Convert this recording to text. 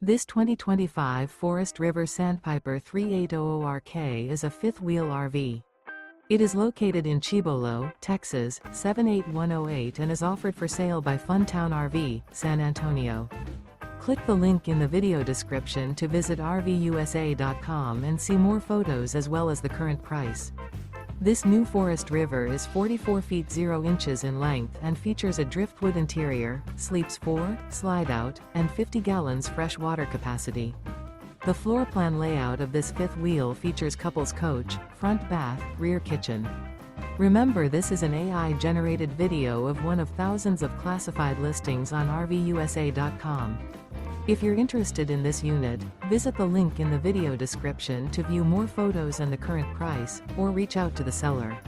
This 2025 Forest River Sandpiper 3800RK is a fifth-wheel RV. It is located in Cibolo, Texas, 78108 and is offered for sale by Funtown RV, San Antonio. Click the link in the video description to visit RVUSA.com and see more photos as well as the current price. This new Forest River is 44 feet 0 inches in length and features a driftwood interior, sleeps 4, slide-out, and 50 gallons fresh water capacity. The floor plan layout of this fifth wheel features couples coach, front bath, rear kitchen. Remember, this is an AI-generated video of one of thousands of classified listings on RVUSA.com. If you're interested in this unit, visit the link in the video description to view more photos and the current price, or reach out to the seller.